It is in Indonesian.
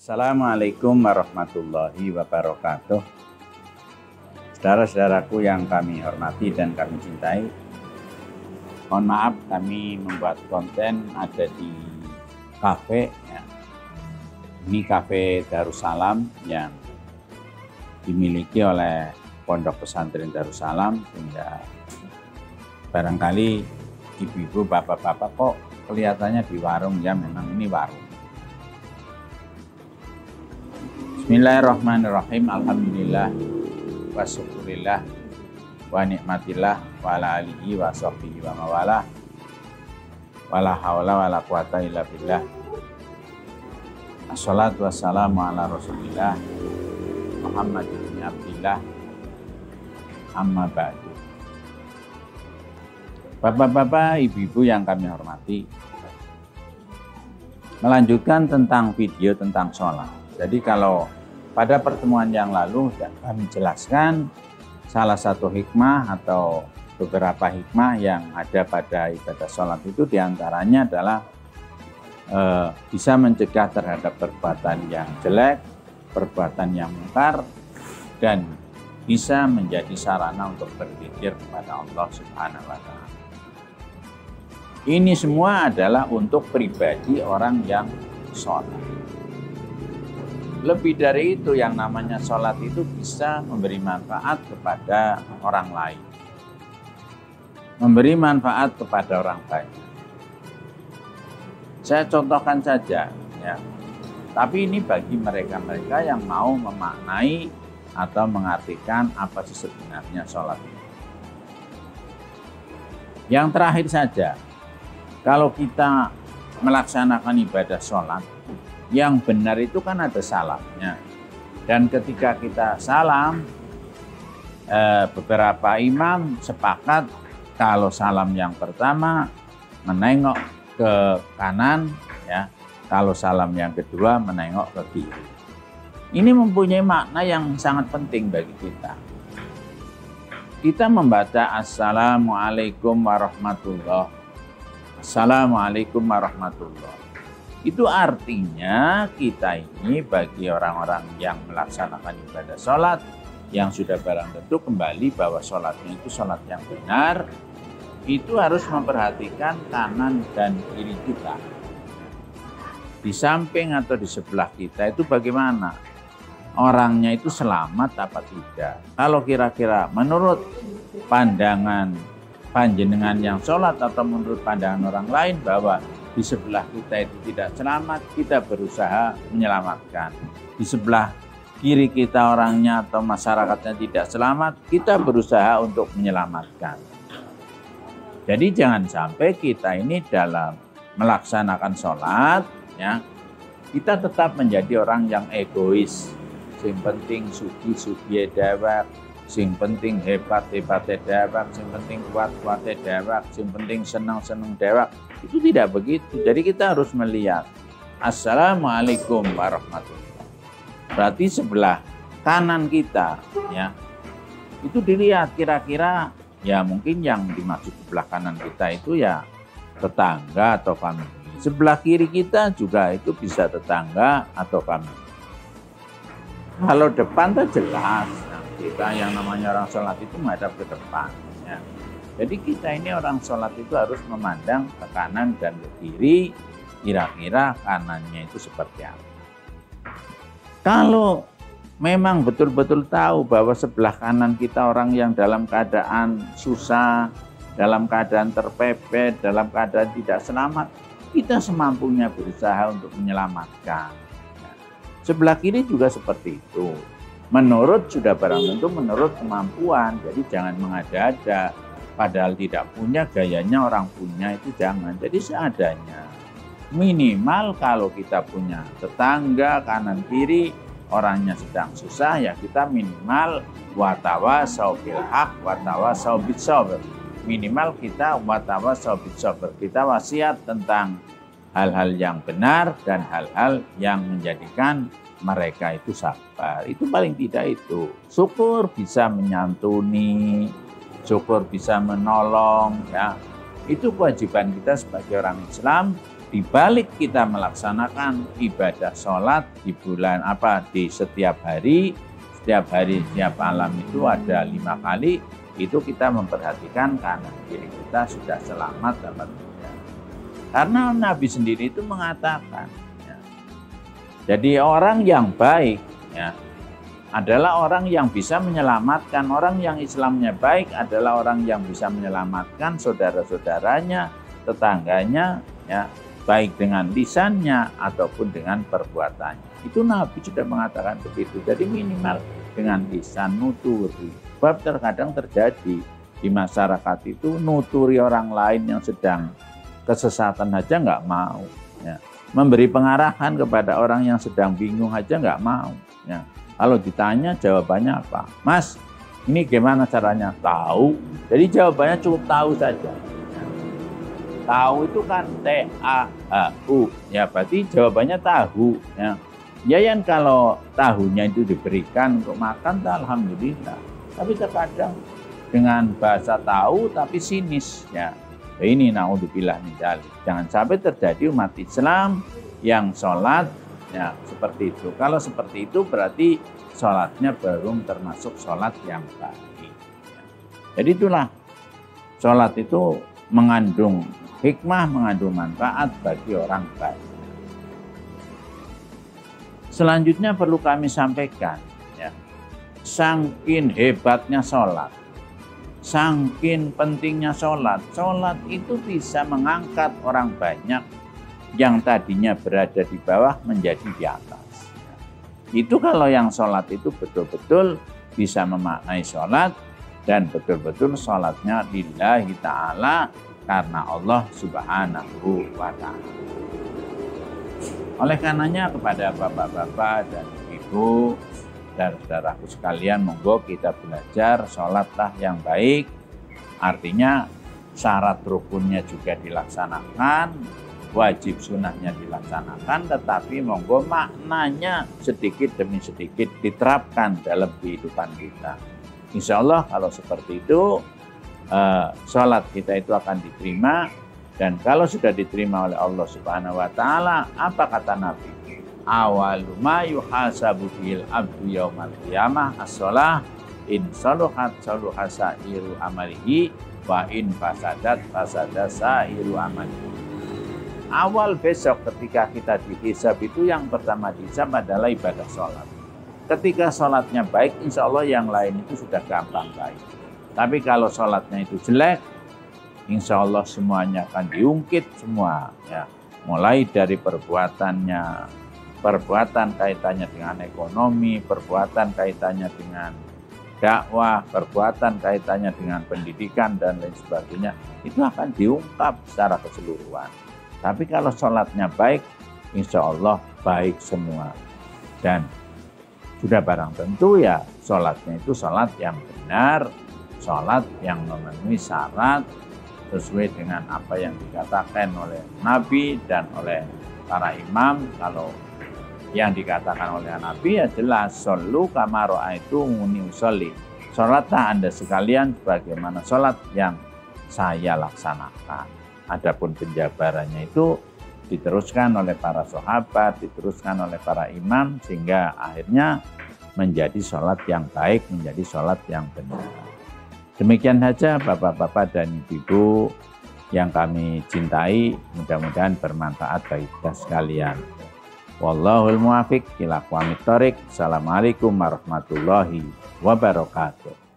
Assalamualaikum warahmatullahi wabarakatuh. Saudara-saudaraku yang kami hormati dan kami cintai, mohon maaf kami membuat konten ada di kafe ya. Ini kafe Darussalam yang dimiliki oleh Pondok Pesantren Darussalam, sehingga barangkali ibu-ibu, bapak-bapak kok kelihatannya di warung. Ya memang ini warung. Bismillahirrahmanirrahim. Alhamdulillah wa syukurillah wa nikmatillah wa ala alihi wa sahbihi wa mawalah wa la hawla wa la quwata illa billah. Assalatu wassalamu ala rasulillah Muhammad ibn Abdillah, amma ba'du. Bapak-bapak, ibu-ibu yang kami hormati, melanjutkan tentang video tentang sholat. Jadi kalau pada pertemuan yang lalu kami jelaskan salah satu hikmah atau beberapa hikmah yang ada pada ibadah sholat itu, diantaranya adalah bisa mencegah terhadap perbuatan yang jelek, perbuatan yang mungkar, dan bisa menjadi sarana untuk berzikir kepada Allah Subhanahu wa Ta'ala. Ini semua adalah untuk pribadi orang yang sholat. Lebih dari itu, yang namanya sholat itu bisa memberi manfaat kepada orang lain, memberi manfaat kepada orang banyak. Saya contohkan saja ya, tapi ini bagi mereka-mereka yang mau memaknai atau mengartikan apa sih sebenarnya sholat itu. Yang terakhir saja, kalau kita melaksanakan ibadah sholat, yang benar itu kan ada salamnya. Dan ketika kita salam, beberapa imam sepakat kalau salam yang pertama menengok ke kanan, ya. Kalau salam yang kedua menengok ke kiri. Ini mempunyai makna yang sangat penting bagi kita. Kita membaca Assalamualaikum warahmatullahi. Assalamualaikum warahmatullahi. Itu artinya kita ini bagi orang-orang yang melaksanakan ibadah sholat, yang sudah barang tentu kembali bahwa sholatnya itu sholat yang benar, itu harus memperhatikan kanan dan kiri kita. Di samping atau di sebelah kita itu bagaimana? Orangnya itu selamat apa tidak? Kalau kira-kira menurut pandangan panjenengan yang sholat atau menurut pandangan orang lain bahwa di sebelah kita itu tidak selamat, kita berusaha menyelamatkan. Di sebelah kiri kita orangnya atau masyarakatnya tidak selamat, kita berusaha untuk menyelamatkan. Jadi jangan sampai kita ini dalam melaksanakan sholat, ya, kita tetap menjadi orang yang egois. Sing penting sugi dewek, sing penting hebat dewek, sing penting kuat dewek, sing penting senang dewek. Itu tidak begitu. Jadi kita harus melihat Assalamualaikum warahmatullahi. Berarti sebelah kanan kita, ya, itu dilihat kira-kira, ya mungkin yang dimaksud sebelah kanan kita itu ya tetangga atau famili. Sebelah kiri kita juga itu bisa tetangga atau famili. Kalau depan itu jelas, nah, kita yang namanya orang sholat itu menghadap ke depan, ya. Jadi kita ini orang sholat itu harus memandang ke kanan dan ke kiri, kira-kira kanannya itu seperti apa. Kalau memang betul-betul tahu bahwa sebelah kanan kita orang yang dalam keadaan susah, dalam keadaan terpepet, dalam keadaan tidak selamat, kita semampunya berusaha untuk menyelamatkan. Sebelah kiri juga seperti itu. Menurut sudah barang tentu menurut kemampuan, jadi jangan mengada-ada. Padahal tidak punya, gayanya orang punya itu jangan. Jadi seadanya. Minimal kalau kita punya tetangga kanan kiri, orangnya sedang susah, ya kita minimal watawasau bil haq, watawasau bis sabr. Minimal kita watawasau bis sabr. Kita wasiat tentang hal-hal yang benar dan hal-hal yang menjadikan mereka itu sabar. Itu paling tidak itu. Syukur bisa menyantuni, syukur bisa menolong, ya. Itu kewajiban kita sebagai orang Islam di balik kita melaksanakan ibadah sholat di bulan di setiap hari, setiap malam itu ada 5 kali, itu kita memperhatikan kanan kiri kita sudah selamat apa tidak. Karena Nabi sendiri itu mengatakan, ya, jadi orang yang baik ya, adalah orang yang bisa menyelamatkan. Orang yang Islamnya baik adalah orang yang bisa menyelamatkan saudara-saudaranya, tetangganya, ya, baik dengan lisannya ataupun dengan perbuatannya. Itu Nabi sudah mengatakan begitu. Jadi minimal dengan lisan nuturi. Sebab terkadang terjadi di masyarakat itu nuturi orang lain yang sedang kesesatan aja nggak mau. Ya. Memberi pengarahan kepada orang yang sedang bingung aja nggak mau. Ya. Kalau ditanya jawabannya apa? Mas, ini gimana caranya? Tahu. Jadi jawabannya cukup tahu saja. Tahu itu kan T-A-H-U. Ya, berarti jawabannya tahu. Ya. Yang kalau tahunya itu diberikan untuk makan, alhamdulillah. Tapi terkadang dengan bahasa tahu tapi sinis. Ya. Ini naudzubillah min dzalik. Jangan sampai terjadi umat Islam yang sholat ya seperti itu. Kalau seperti itu berarti sholatnya belum termasuk sholat yang baik. Jadi itulah sholat itu mengandung hikmah, mengandung manfaat bagi orang baik. Selanjutnya perlu kami sampaikan, ya, saking hebatnya sholat, saking pentingnya sholat. Sholat itu bisa mengangkat orang banyak yang tadinya berada di bawah menjadi di atas. Itu kalau yang sholat itu betul-betul bisa memaknai sholat dan betul-betul sholatnya lillahi ta'ala karena Allah Subhanahu wa Ta'ala. Oleh karenanya kepada bapak-bapak dan ibu dan saudaraku sekalian, monggo kita belajar sholatlah yang baik. Artinya syarat rukunnya juga dilaksanakan, wajib sunnahnya dilaksanakan, tetapi monggo maknanya sedikit demi sedikit diterapkan dalam kehidupan kita. Insya Allah kalau seperti itu, sholat kita itu akan diterima. Dan kalau sudah diterima oleh Allah Subhanahu wa Ta'ala, apa kata Nabi? Awalu ma yuhasabu bil abdu yaumal qiyamah as-shalah in saluhat saluha sairu amalihi wa in fasadat fasada sairu amalihi. Awal besok ketika kita dihisab itu yang pertama dihisab adalah ibadah sholat. Ketika sholatnya baik, insya Allah yang lain itu sudah gampang baik. Tapi kalau sholatnya itu jelek, insya Allah semuanya akan diungkit semua. Ya. Mulai dari perbuatannya, perbuatan kaitannya dengan ekonomi, perbuatan kaitannya dengan dakwah, perbuatan kaitannya dengan pendidikan dan lain sebagainya, itu akan diungkap secara keseluruhan. Tapi kalau sholatnya baik, insya Allah baik semua. Dan sudah barang tentu ya sholatnya itu sholat yang benar, sholat yang memenuhi syarat sesuai dengan apa yang dikatakan oleh Nabi dan oleh para imam. Kalau yang dikatakan oleh Nabi ya jelas, shollu kama ra'aitumuni usolli. Sholatlah Anda sekalian sebagaimana sholat yang saya laksanakan. Adapun penjabarannya itu diteruskan oleh para sahabat, diteruskan oleh para imam, sehingga akhirnya menjadi sholat yang baik, menjadi sholat yang benar. Demikian saja bapak-bapak dan ibu-ibu yang kami cintai, mudah-mudahan bermanfaat bagi kita sekalian. Wallahul muwafiq ila aqwamit thoriq. Assalamualaikum warahmatullahi wabarakatuh.